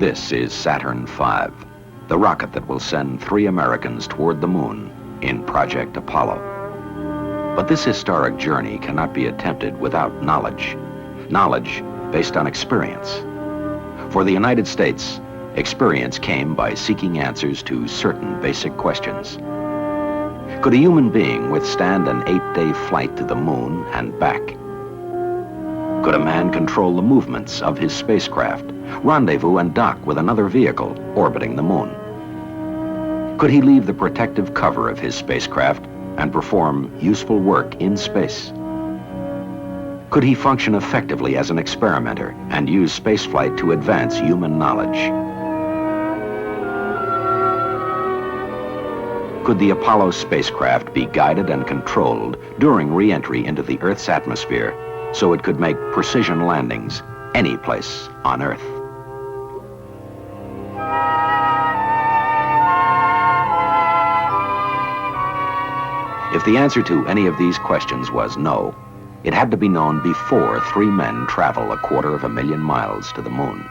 This is Saturn V, the rocket that will send 3 Americans toward the moon in Project Apollo. But this historic journey cannot be attempted without knowledge. Knowledge based on experience. For the United States, experience came by seeking answers to certain basic questions. Could a human being withstand an 8-day flight to the moon and back? Could a man control the movements of his spacecraft, rendezvous and dock with another vehicle orbiting the moon? Could he leave the protective cover of his spacecraft and perform useful work in space? Could he function effectively as an experimenter and use spaceflight to advance human knowledge? Could the Apollo spacecraft be guided and controlled during re-entry into the Earth's atmosphere so it could make precision landings any place on Earth? If the answer to any of these questions was no, it had to be known before 3 men travel 250,000 miles to the moon.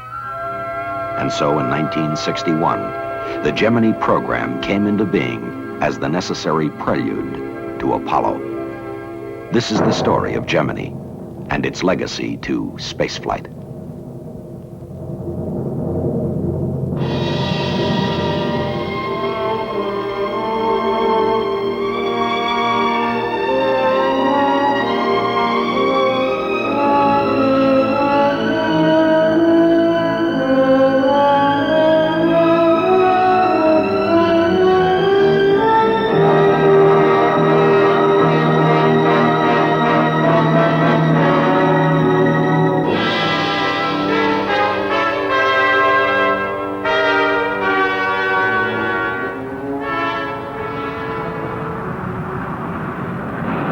And so in 1961, the Gemini program came into being as the necessary prelude to Apollo. This is the story of Gemini and its legacy to spaceflight.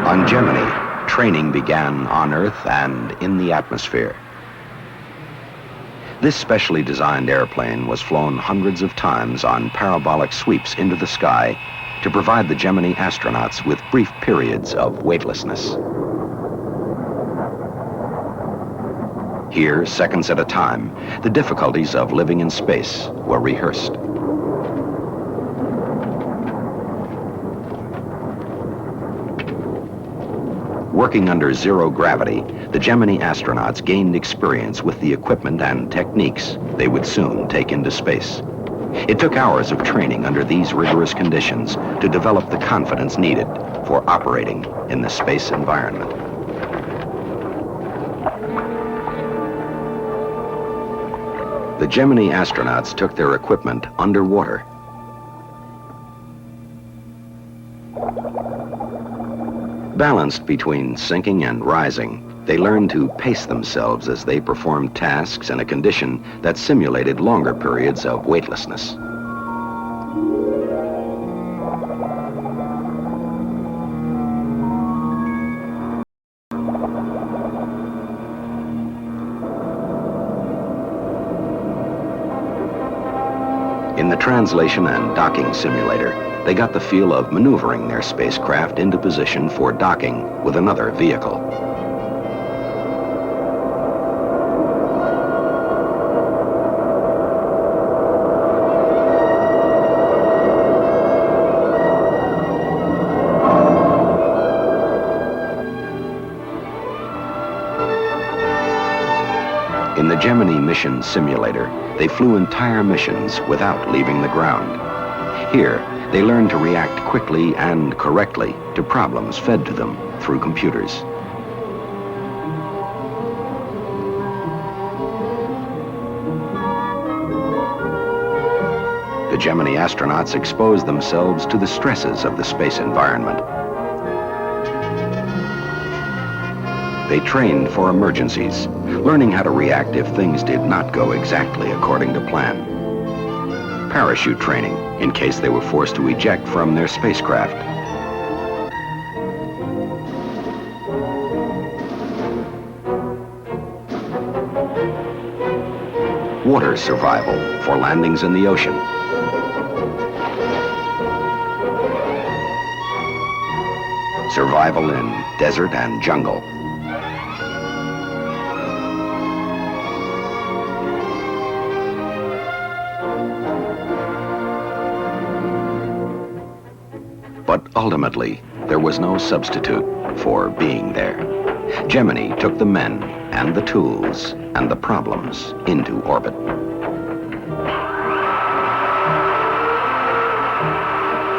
On Gemini, training began on Earth and in the atmosphere. This specially designed airplane was flown hundreds of times on parabolic sweeps into the sky to provide the Gemini astronauts with brief periods of weightlessness. Here, seconds at a time, the difficulties of living in space were rehearsed. Working under zero gravity, the Gemini astronauts gained experience with the equipment and techniques they would soon take into space. It took hours of training under these rigorous conditions to develop the confidence needed for operating in the space environment. The Gemini astronauts took their equipment underwater. Balanced between sinking and rising, they learned to pace themselves as they performed tasks in a condition that simulated longer periods of weightlessness. In the translation and docking simulator, they got the feel of maneuvering their spacecraft into position for docking with another vehicle. In the Gemini mission simulator, they flew entire missions without leaving the ground. Here, they learned to react quickly and correctly to problems fed to them through computers. The Gemini astronauts exposed themselves to the stresses of the space environment. They trained for emergencies, learning how to react if things did not go exactly according to plan. Parachute training, in case they were forced to eject from their spacecraft. Water survival for landings in the ocean. Survival in desert and jungle. But ultimately, there was no substitute for being there. Gemini took the men and the tools and the problems into orbit.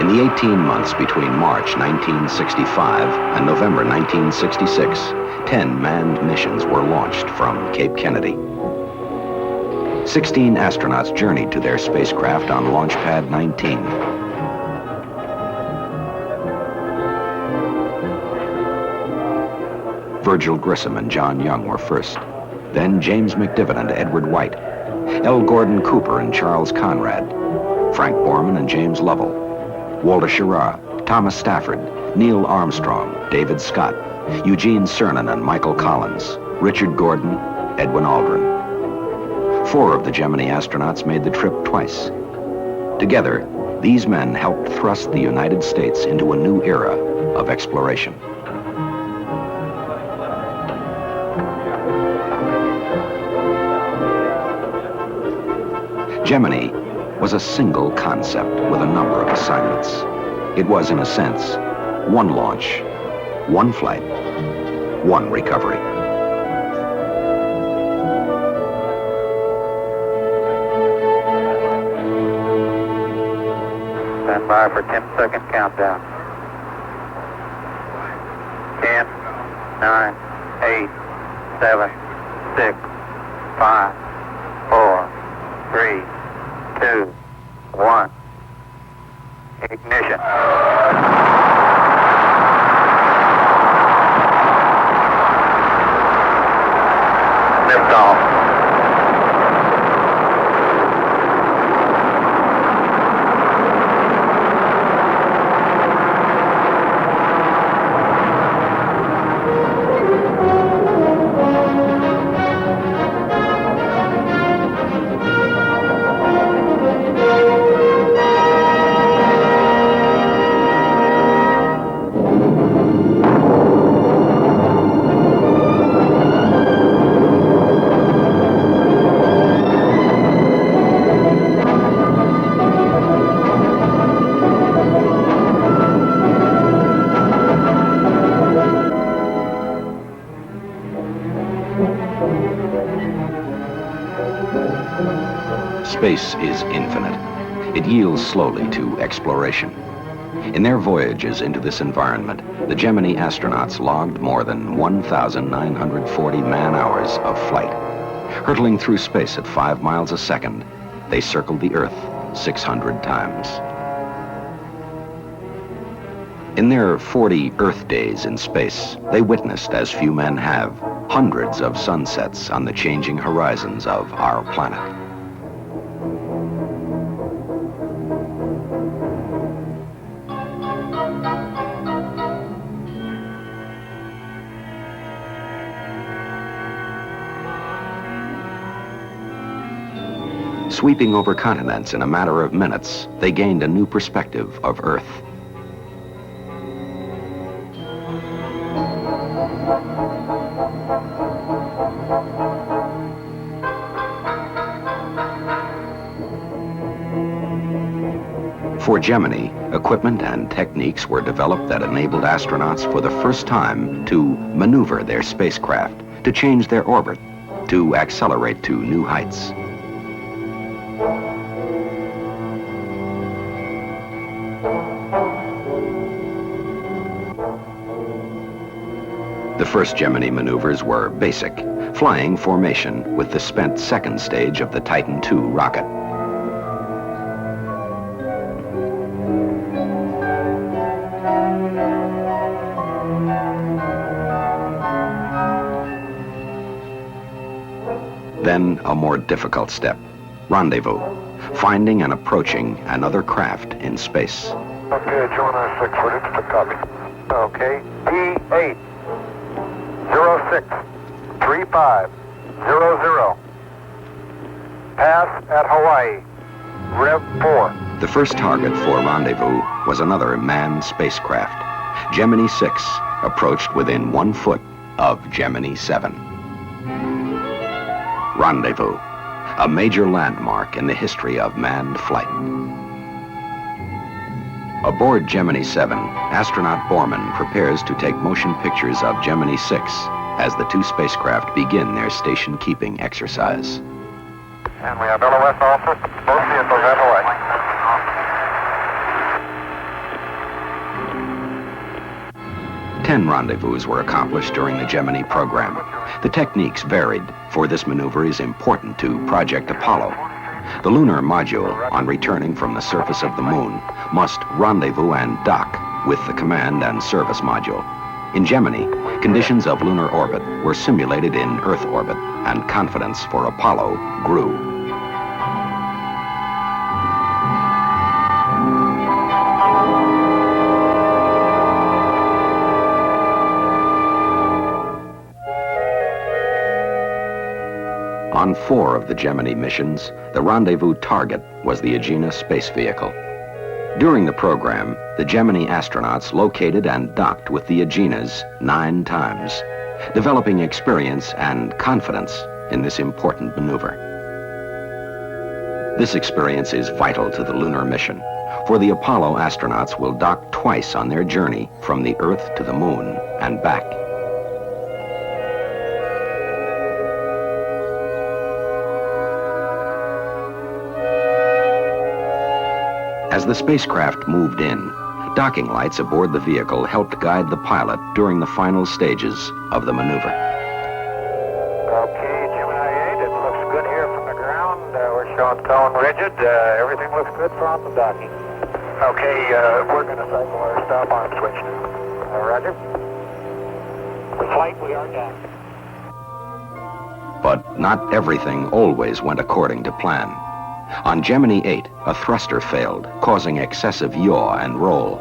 In the 18 months between March 1965 and November 1966, 10 manned missions were launched from Cape Kennedy. 16 astronauts journeyed to their spacecraft on Launch Pad 19. Virgil Grissom and John Young were first. Then James McDivitt and Edward White, L. Gordon Cooper and Charles Conrad, Frank Borman and James Lovell, Walter Schirra, Thomas Stafford, Neil Armstrong, David Scott, Eugene Cernan and Michael Collins, Richard Gordon, Edwin Aldrin. 4 of the Gemini astronauts made the trip twice. Together, these men helped thrust the United States into a new era of exploration. Gemini was a single concept with a number of assignments. It was, in a sense, one launch, one flight, one recovery. Stand by for 10-second countdown. 10, 9, 8, 7, 6, 5, 4, 3, 2, 1. Ignition. Liftoff. Space is infinite. It yields slowly to exploration. In their voyages into this environment, the Gemini astronauts logged more than 1,940 man-hours of flight. Hurtling through space at 5 miles a second, they circled the Earth 600 times. In their 40 Earth days in space, they witnessed, as few men have, hundreds of sunsets on the changing horizons of our planet. Sweeping over continents in a matter of minutes, they gained a new perspective of Earth. For Gemini, equipment and techniques were developed that enabled astronauts for the first time to maneuver their spacecraft, to change their orbit, to accelerate to new heights. The first Gemini maneuvers were basic, flying formation with the spent second stage of the Titan II rocket. Then a more difficult step, rendezvous, finding and approaching another craft in space. Okay, Gemini 6, ready to copy. Okay, P8, 063500. Pass at Hawaii, Rev 4. The first target for rendezvous was another manned spacecraft. Gemini 6 approached within 1 foot of Gemini 7. Rendezvous, a major landmark in the history of manned flight. Aboard Gemini 7, astronaut Borman prepares to take motion pictures of Gemini 6 as the two spacecraft begin their station-keeping exercise. And we have LOS also. Both vehicles have away. 10 rendezvous were accomplished during the Gemini program. The techniques varied, for this maneuver is important to Project Apollo. The lunar module, on returning from the surface of the moon, must rendezvous and dock with the command and service module. In Gemini, conditions of lunar orbit were simulated in Earth orbit, and confidence for Apollo grew. On 4 of the Gemini missions, the rendezvous target was the Agena space vehicle. During the program, the Gemini astronauts located and docked with the Agenas 9 times, developing experience and confidence in this important maneuver. This experience is vital to the lunar mission, for the Apollo astronauts will dock twice on their journey from the Earth to the moon and back. As the spacecraft moved in, docking lights aboard the vehicle helped guide the pilot during the final stages of the maneuver. Okay, Gemini 8, it looks good here from the ground. We're showing cone rigid. Everything looks good for on the docking. Okay, we're going to cycle our stop arm switch. Roger. For flight, we are docked. But not everything always went according to plan. On Gemini 8, a thruster failed, causing excessive yaw and roll.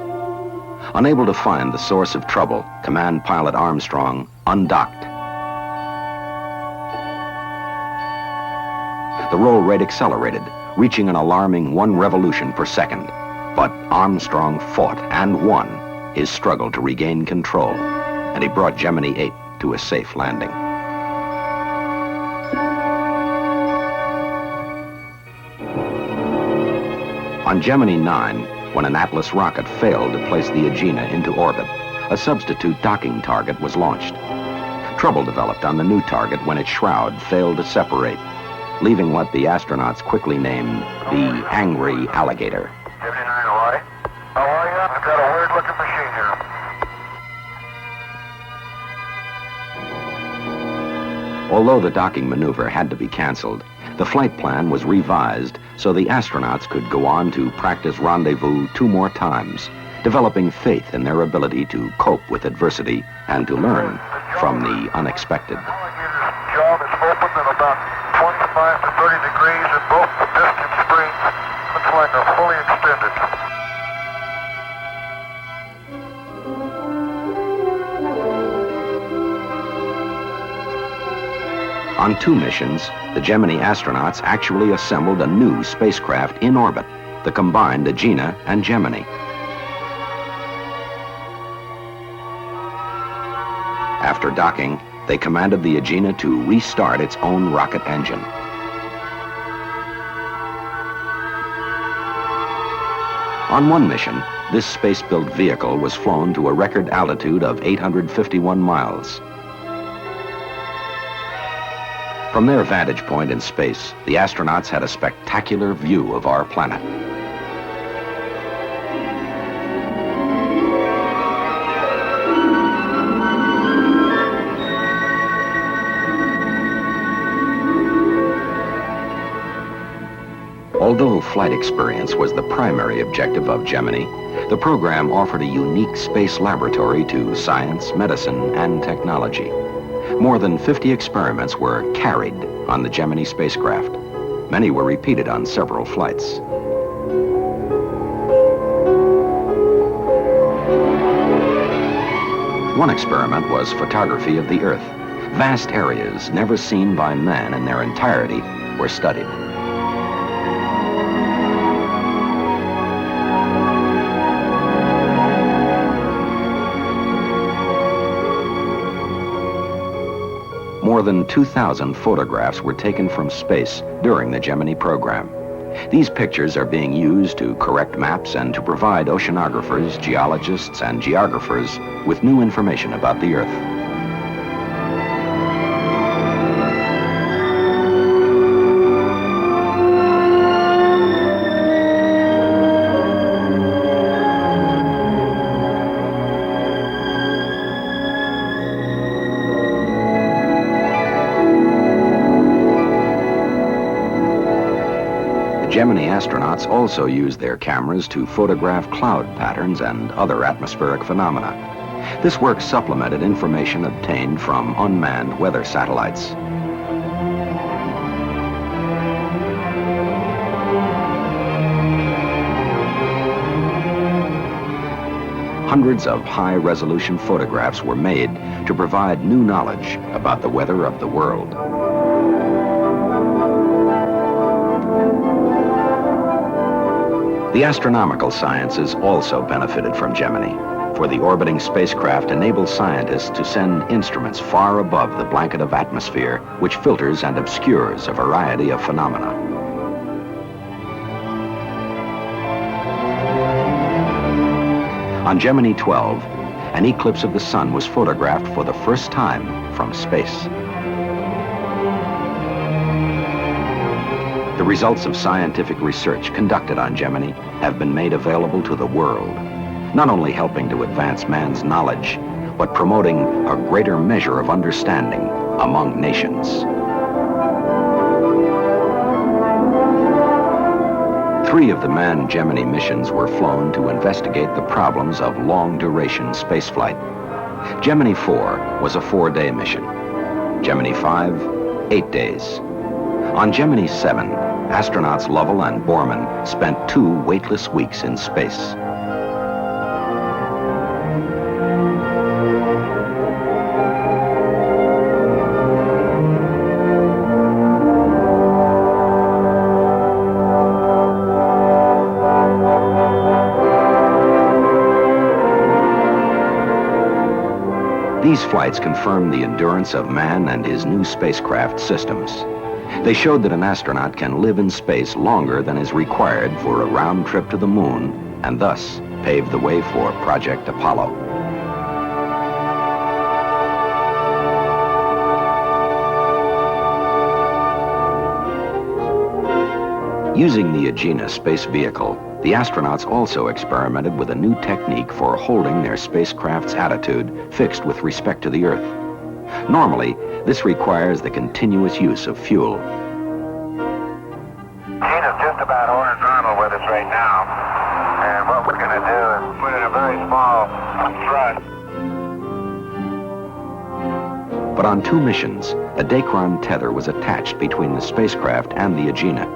Unable to find the source of trouble, Command Pilot Armstrong undocked. The roll rate accelerated, reaching an alarming 1 revolution per second. But Armstrong fought and won his struggle to regain control, and he brought Gemini 8 to a safe landing. On Gemini 9, when an Atlas rocket failed to place the Agena into orbit, a substitute docking target was launched. Trouble developed on the new target when its shroud failed to separate, leaving what the astronauts quickly named the Angry Alligator. Gemini 9, Hawaii. How are you? I've got a weird-looking machine here. Although the docking maneuver had to be canceled, the flight plan was revised so the astronauts could go on to practice rendezvous 2 more times, developing faith in their ability to cope with adversity and to learn from the unexpected. The alligator's jaw is open at about 25 to 30 degrees, and both the piston springs looks like they're fully extended. On 2 missions, the Gemini astronauts actually assembled a new spacecraft in orbit, the combined Agena and Gemini. After docking, they commanded the Agena to restart its own rocket engine. On 1 mission, this space-built vehicle was flown to a record altitude of 851 miles. From their vantage point in space, the astronauts had a spectacular view of our planet. Although flight experience was the primary objective of Gemini, the program offered a unique space laboratory to science, medicine, and technology. More than 50 experiments were carried on the Gemini spacecraft. Many were repeated on several flights. One experiment was photography of the Earth. Vast areas never seen by man in their entirety were studied. More than 2,000 photographs were taken from space during the Gemini program. These pictures are being used to correct maps and to provide oceanographers, geologists, and geographers with new information about the Earth. Gemini astronauts also used their cameras to photograph cloud patterns and other atmospheric phenomena. This work supplemented information obtained from unmanned weather satellites. Hundreds of high-resolution photographs were made to provide new knowledge about the weather of the world. The astronomical sciences also benefited from Gemini, for the orbiting spacecraft enables scientists to send instruments far above the blanket of atmosphere, which filters and obscures a variety of phenomena. On Gemini 12, an eclipse of the sun was photographed for the first time from space. The results of scientific research conducted on Gemini have been made available to the world, not only helping to advance man's knowledge, but promoting a greater measure of understanding among nations. 3 of the manned Gemini missions were flown to investigate the problems of long-duration spaceflight. Gemini 4 was a 4-day mission. Gemini 5, 8 days. On Gemini 7, astronauts Lovell and Borman spent 2 weightless weeks in space. These flights confirmed the endurance of man and his new spacecraft systems. They showed that an astronaut can live in space longer than is required for a round trip to the moon, and thus paved the way for Project Apollo. Using the Agena space vehicle, the astronauts also experimented with a new technique for holding their spacecraft's attitude fixed with respect to the Earth. Normally, this requires the continuous use of fuel. Agena's just about horizontal with us right now, and what we're going to do is put in a very small thrust. But on 2 missions, a Dacron tether was attached between the spacecraft and the Agena.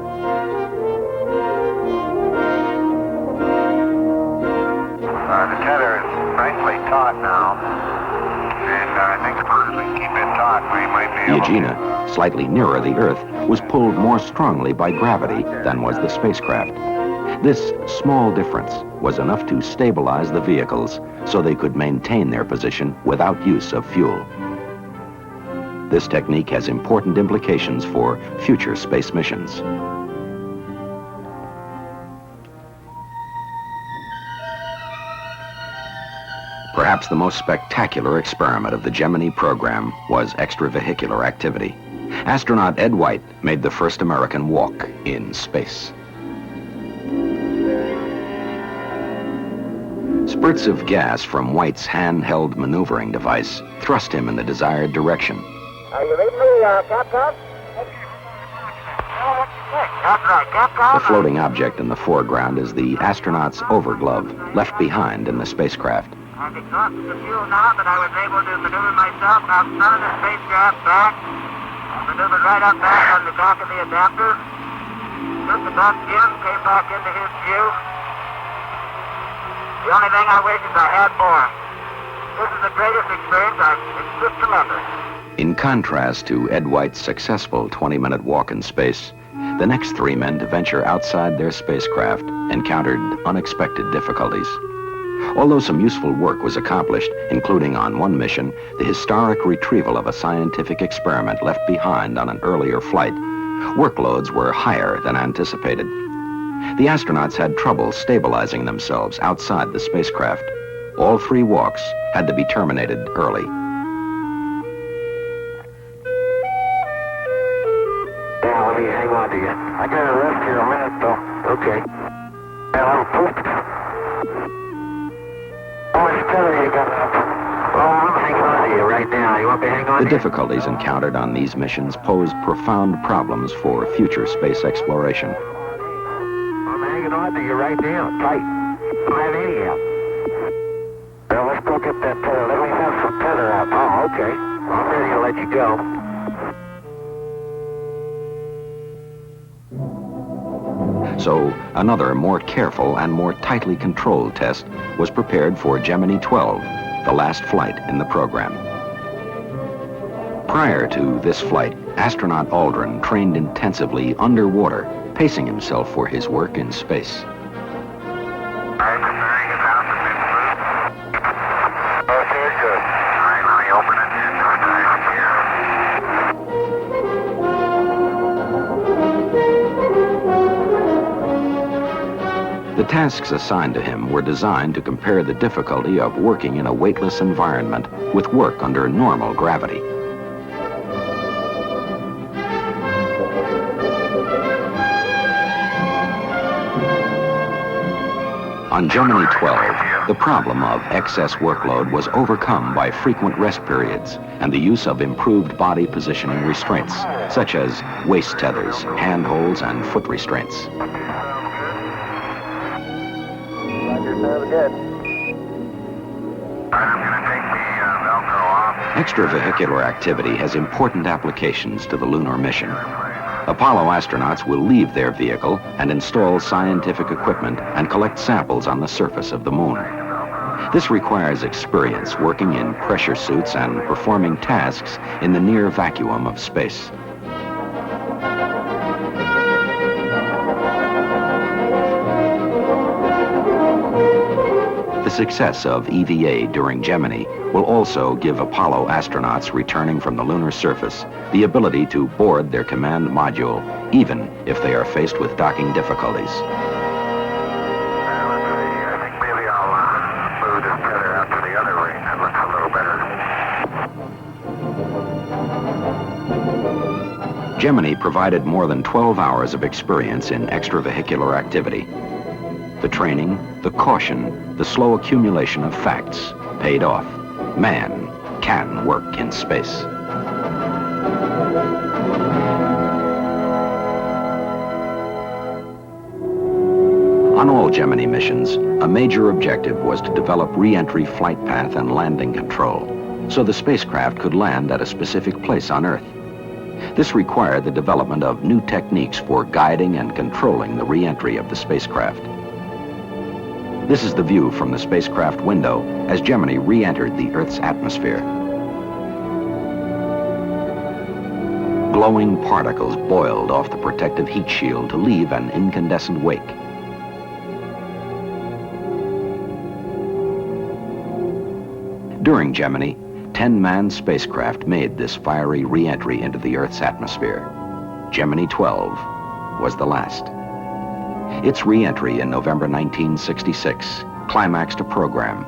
The tether is nicely taut now, and I think if we keep it taut, we might be The able to... Agena, slightly nearer the Earth, was pulled more strongly by gravity than was the spacecraft. This small difference was enough to stabilize the vehicles so they could maintain their position without use of fuel. This technique has important implications for future space missions. Perhaps the most spectacular experiment of the Gemini program was extravehicular activity. Astronaut Ed White made the first American walk in space. Spurts of gas from White's handheld maneuvering device thrust him in the desired direction. Are you reading me, Capcom? That's right, Capcom. The floating object in the foreground is the astronaut's overglove, left behind in the spacecraft. I've exhausted the fuel now, but I was able to maneuver myself out front of the spacecraft back. I maneuvered right up back on the back of the adapter. Just about Jim came back into his view. The only thing I wish is I had more. This is the greatest experience it's just tremendous. In contrast to Ed White's successful 20-minute walk in space, the next 3 men to venture outside their spacecraft encountered unexpected difficulties. Although some useful work was accomplished, including on one mission, the historic retrieval of a scientific experiment left behind on an earlier flight, workloads were higher than anticipated. The astronauts had trouble stabilizing themselves outside the spacecraft. All 3 walks had to be terminated early. Yeah, let me hang on to you. I gotta rest here a minute, though. Okay. Hello, poop. How much tether you got left? Well, I'm hanging on to you right now. You want me to hang on The to you? difficulties encountered on these missions posed profound problems for future space exploration. I'm hanging on to you right now, tight. Don't have any out. Well, let's go get that tether. Let me have some tether out. Oh, okay. I'm ready to let you go. So another more careful and more tightly controlled test was prepared for Gemini 12, the last flight in the program. Prior to this flight, astronaut Aldrin trained intensively underwater, pacing himself for his work in space. The tasks assigned to him were designed to compare the difficulty of working in a weightless environment with work under normal gravity. On Gemini 12, the problem of excess workload was overcome by frequent rest periods and the use of improved body positioning restraints, such as waist tethers, handholds, and foot restraints. Sounds good. Extravehicular activity has important applications to the lunar mission. Apollo astronauts will leave their vehicle and install scientific equipment and collect samples on the surface of the moon. This requires experience working in pressure suits and performing tasks in the near vacuum of space. The success of EVA during Gemini will also give Apollo astronauts returning from the lunar surface the ability to board their command module, even if they are faced with docking difficulties. I think maybe I'll move this tether out to the other ring. That looks a little better. Gemini provided more than 12 hours of experience in extravehicular activity. The training, the caution, the slow accumulation of facts paid off. Man can work in space. On all Gemini missions, a major objective was to develop re-entry flight path and landing control, so the spacecraft could land at a specific place on Earth. This required the development of new techniques for guiding and controlling the re-entry of the spacecraft. This is the view from the spacecraft window as Gemini re-entered the Earth's atmosphere. Glowing particles boiled off the protective heat shield to leave an incandescent wake. During Gemini, 10 manned spacecraft made this fiery re-entry into the Earth's atmosphere. Gemini 12 was the last. Its re-entry in November 1966 climaxed a program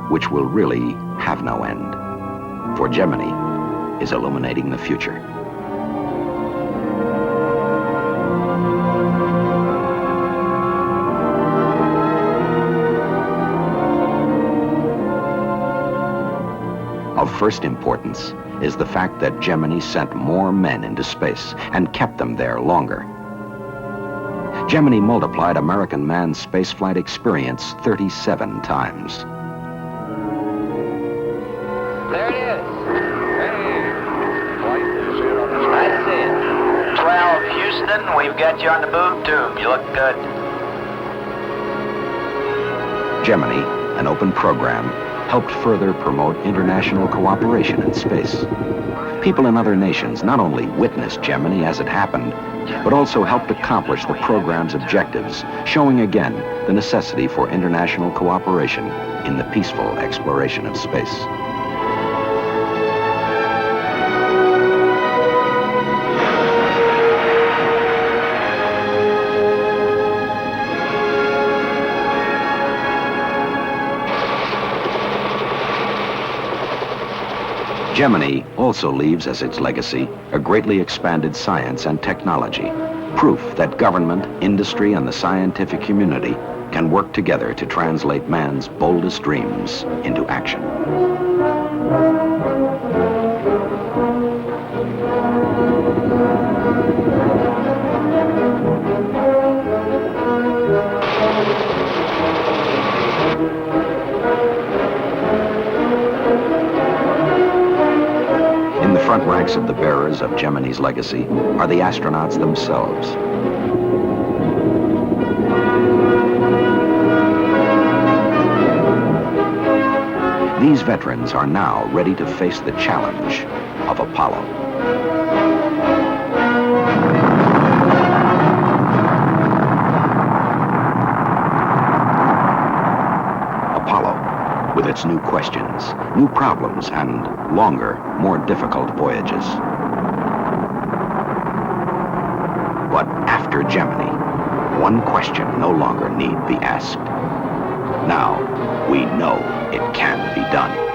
which will really have no end. For Gemini is illuminating the future. Of first importance is the fact that Gemini sent more men into space and kept them there longer. Gemini multiplied American manned spaceflight experience 37 times. There it is. Hey. Nice to see you. 12 Houston, we've got you on the boob tube. You look good. Gemini, an open program, helped further promote international cooperation in space. People in other nations not only witnessed Gemini as it happened, but also helped accomplish the program's objectives, showing again the necessity for international cooperation in the peaceful exploration of space. Gemini also leaves as its legacy a greatly expanded science and technology, proof that government, industry, and the scientific community can work together to translate man's boldest dreams into action. In the front ranks of the bearers of Gemini's legacy are the astronauts themselves. These veterans are now ready to face the challenge of Apollo. Apollo, with its new questions, new problems, and longer, more difficult voyages. But after Gemini, one question no longer need be asked. Now, we know it can be done.